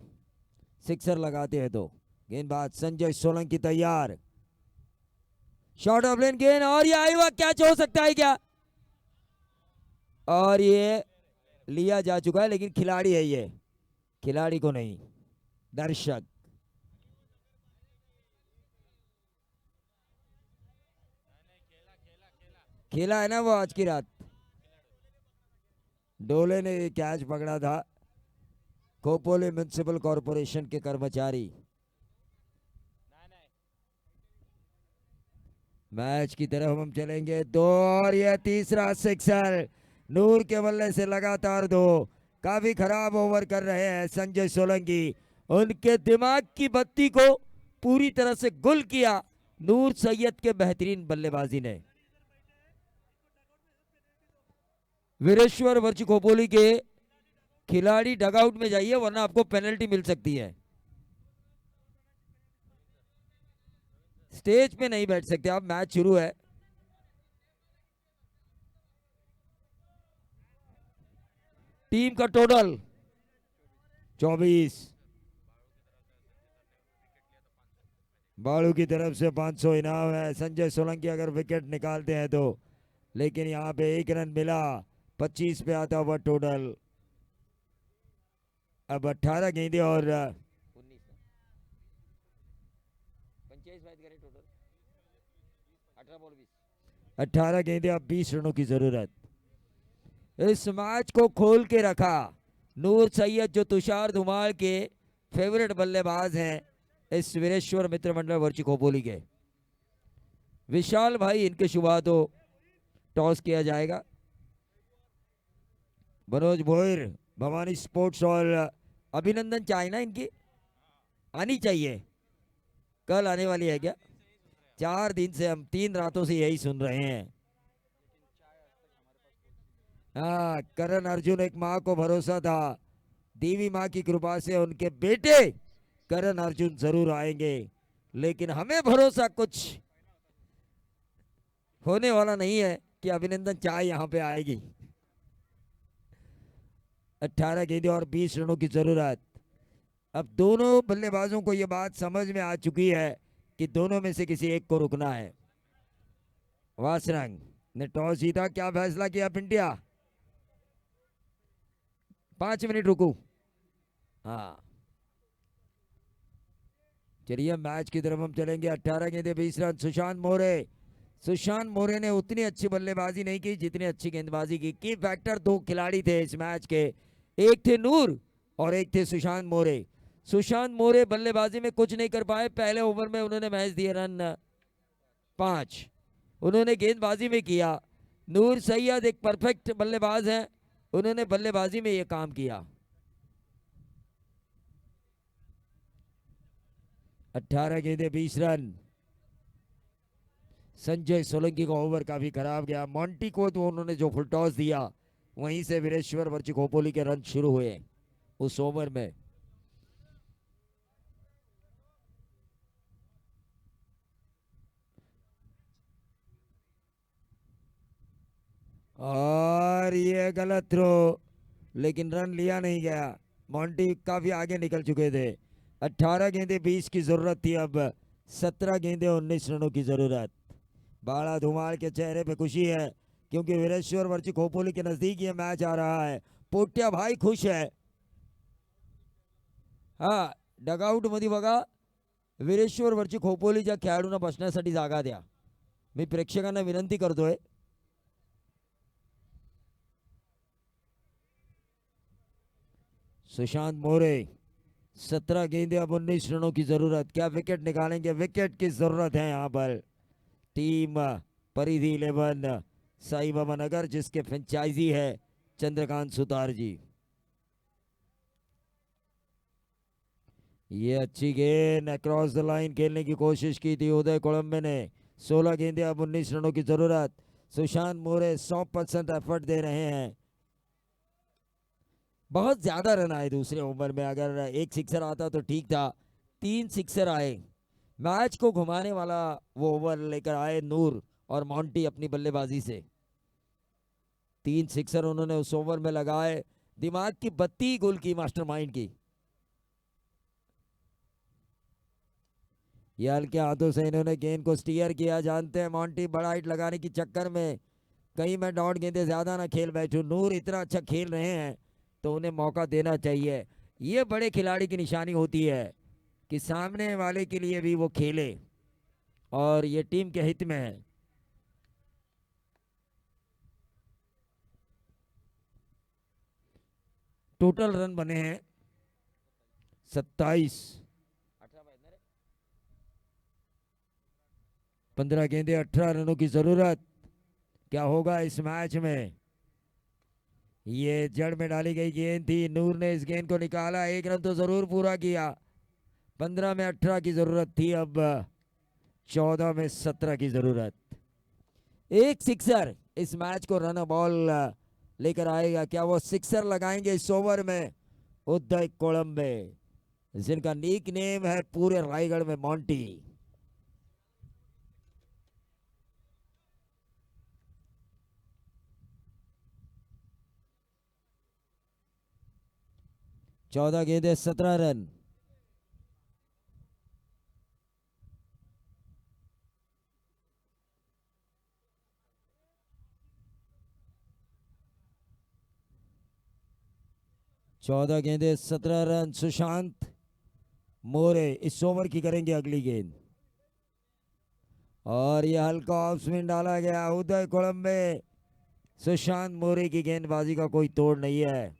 सिक्सर लगाते हैं तो। गेंदबाज संजय सोलंकी तैयार। शॉट ऑफ लेन गेन, और ये आई हुआ कैच हो सकता है क्या? और ये लिया जा चुका है, लेकिन खिलाड़ी है ये, खिलाड़ी को नहीं, दर्शक। खेला है ना वो आज की रात। डोले ने कैच पकड़ा था, खोपोली म्युनिसिपल कॉरपोरेशन के कर्मचारी। मैच की तरफ हम चलेंगे, दो, और यह तीसरा सिक्सर नूर के बल्ले से, लगातार दो। काफी खराब ओवर कर रहे हैं संजय सोलंकी, उनके दिमाग की बत्ती को पूरी तरह से गुल किया नूर सैयद के बेहतरीन बल्लेबाजी ने। वीरेश्वर वर्ची खोपोली के खिलाड़ी डगआउट में जाइए, वरना आपको पेनल्टी मिल सकती है। स्टेज पे नहीं बैठ सकते आप, मैच शुरू है। टीम का टोटल 24। बाड़ू की तरफ से 500 इनाम है संजय सोलंकी अगर विकेट निकालते हैं तो, लेकिन यहाँ पे 1 रन मिला, 25 पे आता हुआ टोटल। अब 18 गेंदे और 18 गेंदे, अब 20 रनों की जरूरत। इस मैच को खोल के रखा नूर सैयद, जो तुषार धुमाल के फेवरेट बल्लेबाज हैं इस वीरेश्वर मित्र मंडल वर्ची खोपोली के। विशाल भाई इनके शुरुआत हो, टॉस किया जाएगा। मनोज भोयर, भवानी स्पोर्ट्स, और अभिनंदन चाहे ना इनकी आनी चाहिए, कल आने वाली है क्या? 4 दिन से हम 3 रातों से यही सुन रहे हैं। हाँ, करण अर्जुन, एक माँ को भरोसा था, देवी माँ की कृपा से उनके बेटे करण अर्जुन जरूर आएंगे, लेकिन हमें भरोसा कुछ होने वाला नहीं है कि अभिनंदन चाय यहां पे आएगी। 18 गेंदे और 20 रनों की जरूरत। अब दोनों बल्लेबाजों को यह बात समझ में आ चुकी है कि दोनों में से किसी एक को रुकना है। वासरंग ने टॉस जीता, क्या फैसला किया पिंटिया? 5 मिनट रुकू। हाँ, चलिए मैच की तरफ हम चलेंगे। 18 गेंदे 20 रन। सुशांत मोरे, सुशांत मोरे ने उतनी अच्छी बल्लेबाजी नहीं की जितनी अच्छी गेंदबाजी की फैक्टर 2 खिलाड़ी थे इस मैच के, एक थे नूर और एक थे सुशांत मोरे। सुशांत मोरे बल्लेबाजी में कुछ नहीं कर पाए, पहले ओवर में उन्होंने मैच दिए रन 5, उन्होंने गेंदबाजी में किया। नूर सैयद एक परफेक्ट बल्लेबाज हैं, उन्होंने बल्लेबाजी में यह काम किया। 18 गेंदे 20 रन। संजय सोलंकी का ओवर काफी खराब गया। मॉन्टी को तो उन्होंने जो फुल टॉस दिया, वहीं से वीरेश्वर वर्ची खोपोली के रन शुरू हुए उस ओवर में। और ये गलत थ्रो, लेकिन रन लिया नहीं गया। मॉन्टी काफी आगे निकल चुके थे। 18 गेंदे 20 की जरूरत थी, अब 17 गेंदे 19 रनों की जरूरत। बाड़ा धुमाल के चेहरे पे खुशी है, क्योंकि वीरेश्वर वर्ची खोपोली के नजदीक ये मैच आ रहा है। पोट्या भाई खुश है। हा, डगआउट मध्ये बघा, वीरेश्वर वर्ची खोपोलीच्या खेळाडूंना बसण्यासाठी जागा द्या। मी प्रेक्षकांना विनंती करतोय। सुशांत मोरे, 17 गेंदे अब 19 रनों की जरूरत। क्या विकेट निकालेंगे? विकेट की जरूरत है यहाँ पर। टीम परिधि 11 साई बाबा नगर, जिसके फ्रेंचाइजी है चंद्रकांत सुतार जी। ये अच्छी गेंद अक्रॉस द लाइन खेलने की कोशिश की थी उदय कोलंबे ने। 16 गेंदे अब 19 रनों की जरूरत। सुशांत मोरे 100% एफर्ट दे रहे हैं। बहुत ज्यादा रन आए दूसरे ओवर में, अगर एक सिक्सर आता तो ठीक था, 3 सिक्सर आए। मैच को घुमाने वाला वो ओवर लेकर आए नूर और मॉन्टी अपनी बल्लेबाजी से। 3 सिक्सर उन्होंने उस ओवर में लगाए, दिमाग की बत्ती गुल की मास्टरमाइंड की। ये हल्के हाथों से इन्होंने गेंद को स्टीयर किया। जानते हैं मॉन्टी बड़ा हिट लगाने की चक्कर में कहीं मैं डॉट गेंदे ज्यादा ना खेल बैठूं। नूर इतना अच्छा खेल रहे हैं तो उन्हें मौका देना चाहिए। ये बड़े खिलाड़ी की निशानी होती है कि सामने वाले के लिए भी वो खेले और ये टीम के हित में है। टोटल रन बने हैं 27। 15 गेंदे 18 रनों की जरूरत। क्या होगा इस मैच में? ये जड़ में डाली गई गेंद थी। नूर ने इस गेंद को निकाला, एक रन तो जरूर पूरा किया। 15 में 18 की जरूरत थी, अब 14 में 17 की जरूरत। एक सिक्सर इस मैच को रन बॉल लेकर आएगा। क्या वो सिक्सर लगाएंगे इस ओवर में? उदय कोलंबे, जिनका नीक नेम है पूरे रायगढ़ में मॉन्टी। चौदह गेंदे 17 रन। चौदह गेंदे 17 रन। सुशांत मोरे इस ओवर की करेंगे अगली गेंद और यह हल्का ऑफ स्पिन डाला गया। उदय कोलंबे, सुशांत मोरे की गेंदबाजी का कोई तोड़ नहीं है।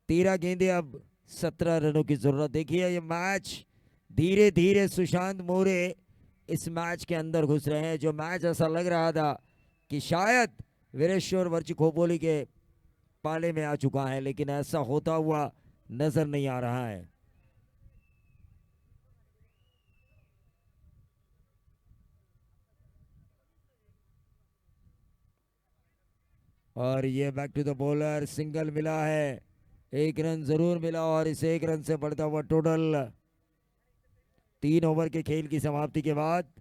13 गेंदे अब 17 रनों की जरूरत। देखिए ये मैच धीरे धीरे सुशांत मोरे इस मैच के अंदर घुस रहे हैं। जो मैच ऐसा लग रहा था कि शायद वीरेश्वर वर्ची खोपोली के पाले में आ चुका है, लेकिन ऐसा होता हुआ नजर नहीं आ रहा है। और ये back to the bowler, single मिला है। एक रन जरूर मिला और इस एक रन से बढ़ता हुआ टोटल 3 ओवर के खेल की समाप्ति के बाद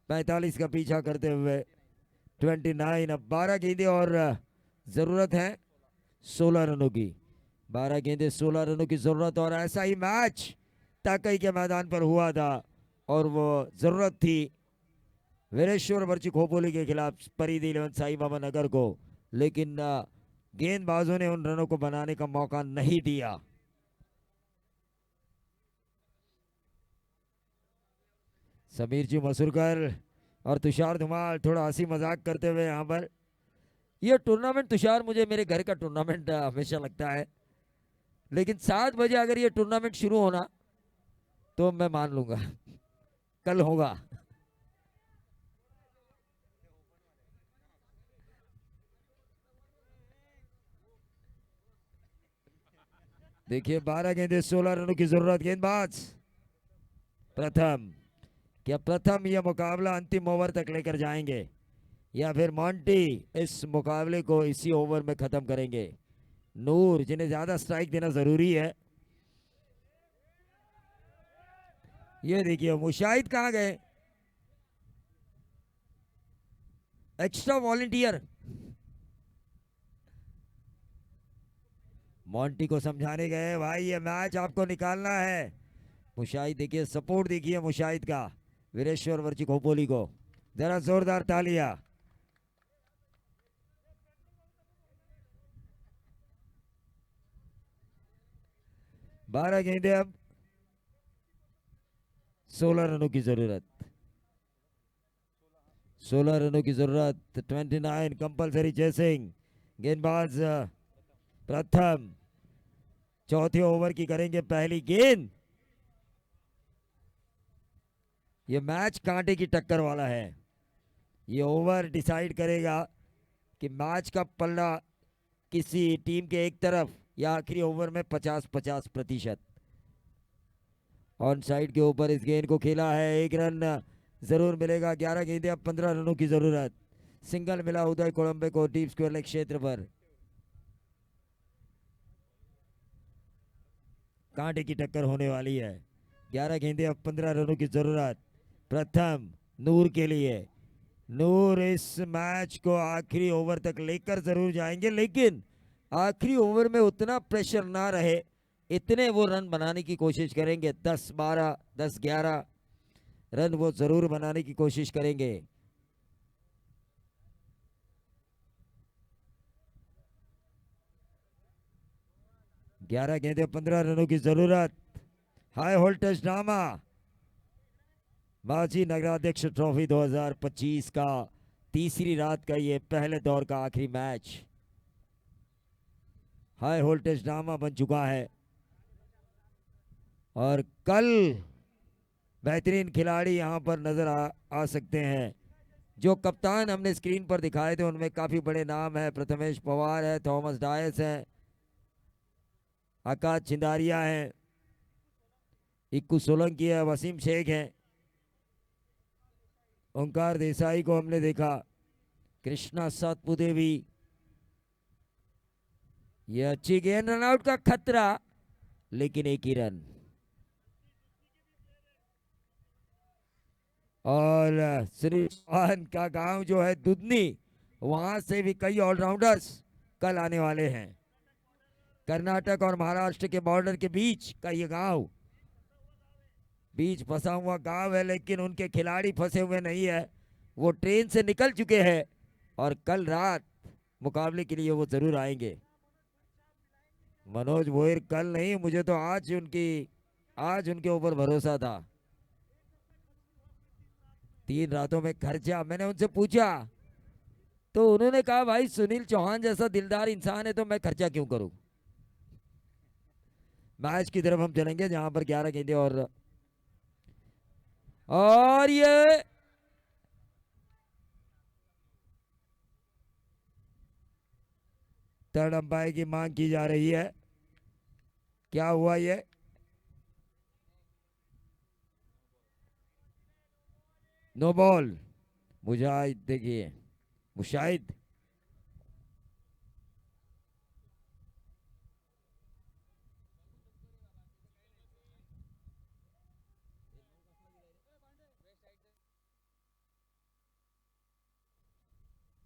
45 का पीछा करते हुए 29। अब 12 गेंदे और जरूरत है 16 रनों की। 12 गेंदे 16 रनों की जरूरत और ऐसा ही मैच ताकई के मैदान पर हुआ था और वो जरूरत थी वीरेश्वर वर्ची खोपोली के खिलाफ परिधि 11 साई बाबा नगर को, लेकिन गेंदबाजों ने उन रनों को बनाने का मौका नहीं दिया। समीर जी मसूरकर और तुषार धुमाल थोड़ा हंसी मजाक करते हुए यहाँ पर। यह टूर्नामेंट तुषार मुझे मेरे घर का टूर्नामेंट हमेशा लगता है, लेकिन 7 बजे अगर ये टूर्नामेंट शुरू होना तो मैं मान लूंगा कल होगा। देखिए 12 गेंदे 16 रनों की जरूरत। गेंदबाज प्रथम, क्या प्रथम यह मुकाबला अंतिम ओवर तक लेकर जाएंगे या फिर मॉन्टी इस मुकाबले को इसी ओवर में खत्म करेंगे? नूर, जिन्हें ज्यादा स्ट्राइक देना जरूरी है। ये देखिए मुशाहिद कहाँ गए? एक्स्ट्रा वॉलंटियर मॉन्टी को समझाने गए, भाई ये मैच आपको निकालना है। मुशाहिद देखिए, सपोर्ट देखिए मुशाहिद का वीरेश्वर वर्ची खोपोली को। जरा जोरदार तालियां। 12 गेंदे अब 16 रनों की जरूरत। 16 रनों की जरूरत। 29 कंपलसरी चेसिंग। गेंदबाज प्रथम चौथे ओवर की करेंगे पहली गेंद। ये मैच कांटे की टक्कर वाला है। ये ओवर डिसाइड करेगा कि मैच का पल्ला किसी टीम के एक तरफ या आखिरी ओवर में 50-50%। ऑन साइड के ऊपर इस गेंद को खेला है, एक रन जरूर मिलेगा। 11 गेंदे अब 15 रनों की जरूरत। सिंगल मिला उदय कोलंबे को डीप स्क्वायर लेग क्षेत्र पर। कांटे की टक्कर होने वाली है। 11 गेंदे अब 15 रनों की जरूरत। प्रथम नूर के लिए। नूर इस मैच को आखिरी ओवर तक लेकर जरूर जाएंगे, लेकिन आखिरी ओवर में उतना प्रेशर ना रहे, इतने वो रन बनाने की कोशिश करेंगे। 10-12, 10-11 रन वो जरूर बनाने की कोशिश करेंगे। ग्यारह गेंदे 15 रनों की जरूरत। हाई वोल्टेज ड्रामा मांझी नगराध्यक्ष ट्रॉफी 2025 का तीसरी रात का ये पहले दौर का आखिरी मैच हाई वोल्टेज ड्रामा बन चुका है। और कल बेहतरीन खिलाड़ी यहां पर नजर आ सकते हैं। जो कप्तान हमने स्क्रीन पर दिखाए थे उनमें काफी बड़े नाम है। प्रथमेश पवार है, थॉमस डायस है, आकाश चिंदारिया है, इक्कू सोलंकी है, वसीम शेख है, ओंकार देसाई को हमने देखा, कृष्णा सातपुदेवी। ये अच्छी गेंद, रन आउट का खतरा, लेकिन एक ही रन। और श्री चौहान का गांव जो है दुधनी, वहां से भी कई ऑलराउंडर्स कल आने वाले हैं। कर्नाटक और महाराष्ट्र के बॉर्डर के बीच का ये गांव, बीच फंसा हुआ गांव है, लेकिन उनके खिलाड़ी फंसे हुए नहीं है। वो ट्रेन से निकल चुके हैं और कल रात मुकाबले के लिए वो जरूर आएंगे। मनोज भोयर कल नहीं, मुझे तो आज उनके ऊपर भरोसा था। 3 रातों में खर्चा, मैंने उनसे पूछा तो उन्होंने कहा भाई सुनील चौहान जैसा दिलदार इंसान है तो मैं खर्चा क्यों करूं। मैच की तरफ हम चलेंगे जहां पर 11 गेंदे और ये थर्ड अंपायर की मांग की जा रही है। क्या हुआ ये? No ball. मुझे देखिए मुशाहिद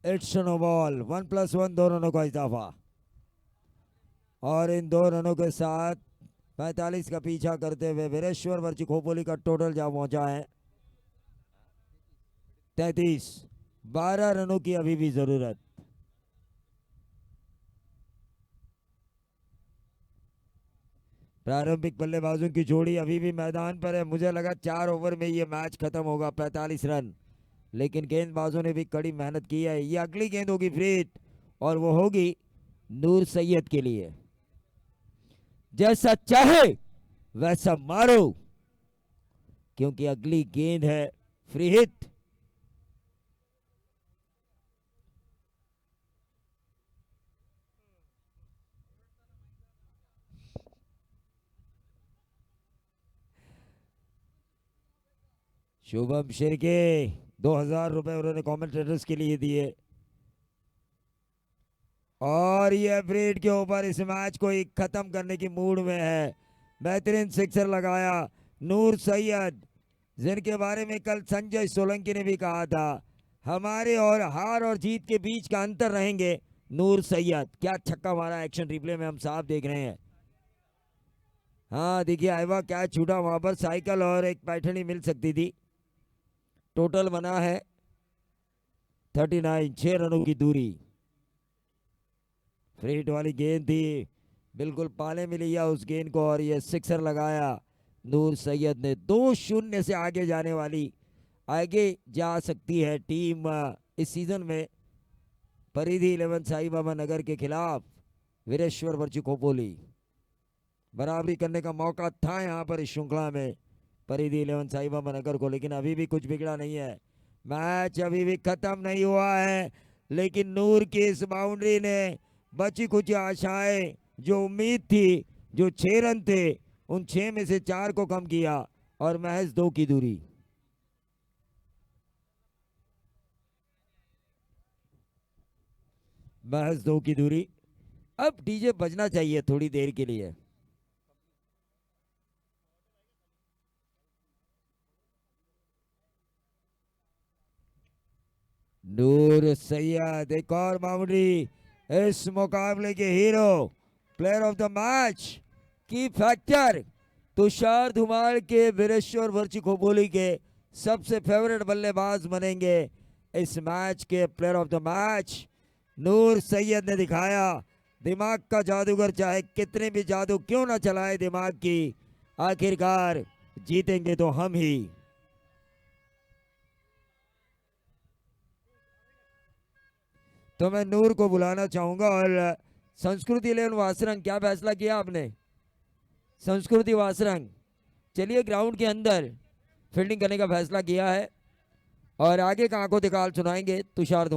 इट्स नो बॉल। 1+1 2 रनों का इजाफा और इन 2 रनों के साथ 45 का पीछा करते हुए वीरेश्वर वर्ची खोपोली का टोटल जा पहुंचा है 33। 12 रनों की अभी भी जरूरत। प्रारंभिक बल्लेबाजों की जोड़ी अभी भी मैदान पर है। मुझे लगा 4 ओवर में ये मैच खत्म होगा, 45 रन, लेकिन गेंदबाजों ने भी कड़ी मेहनत की है। ये अगली गेंद होगी फ्री हिट और वो होगी नूर सैयद के लिए। जैसा चाहे वैसा मारो, क्योंकि अगली गेंद है फ्री हिट। शुभम शिर्के 2000 रुपए उन्होंने कमेंटेटर्स के लिए दिए और ये ब्रेड के ऊपर इस मैच को एक खत्म करने की मूड में है। बेहतरीन सिक्सर लगाया नूर सैयद, जिनके बारे में कल संजय सोलंकी ने भी कहा था हमारे और हार और जीत के बीच का अंतर रहेंगे नूर सैयद। क्या छक्का मारा, एक्शन रिप्ले में हम साफ देख रहे हैं। हाँ देखिए आइवा क्या छूटा, वहां पर साइकिल और एक पैठनी मिल सकती थी। टोटल बना है 39, 6 रनों की दूरी। फ्री हिट वाली गेंद थी, बिल्कुल पाले में लिया उस गेंद को और ये सिक्सर लगाया नूर सैयद ने। 2-0 से आगे जा सकती है टीम इस सीजन में। परिधि 11 साई बाबा नगर के खिलाफ वीरेश्वर वर्ची खोपोली, बराबरी करने का मौका था यहां पर इस श्रृंखला में परिधि 11 साई बाबा नगर को, लेकिन अभी भी कुछ बिगड़ा नहीं है। मैच अभी भी खत्म नहीं हुआ है, लेकिन नूर की इस बाउंड्री ने बची कुछ आशाएं, जो उम्मीद थी, जो 6 रन थे, उन 6 में से 4 को कम किया और महज 2 की दूरी। महज 2 की दूरी। अब डीजे बजना चाहिए थोड़ी देर के लिए। नूर सैयद एक और बाउंड्री। इस मुकाबले के hero, player of the match, की फैक्टर तुषार धुमाल के वीरेश्वर वर्ची खोपोली के सबसे फेवरेट बल्लेबाज बनेंगे इस मैच के प्लेयर ऑफ द मैच। नूर सैयद ने दिखाया दिमाग का जादूगर, चाहे कितने भी जादू क्यों ना चलाए दिमाग की, आखिरकार जीतेंगे तो हम ही। तो मैं नूर को बुलाना चाहूंगा। और संस्कृति लेन वासरंग, क्या फैसला किया आपने? संस्कृति वासरंग, चलिए ग्राउंड के अंदर फील्डिंग करने का फैसला किया है और आगे का आंखों दिखाल सुनाएंगे तुषार।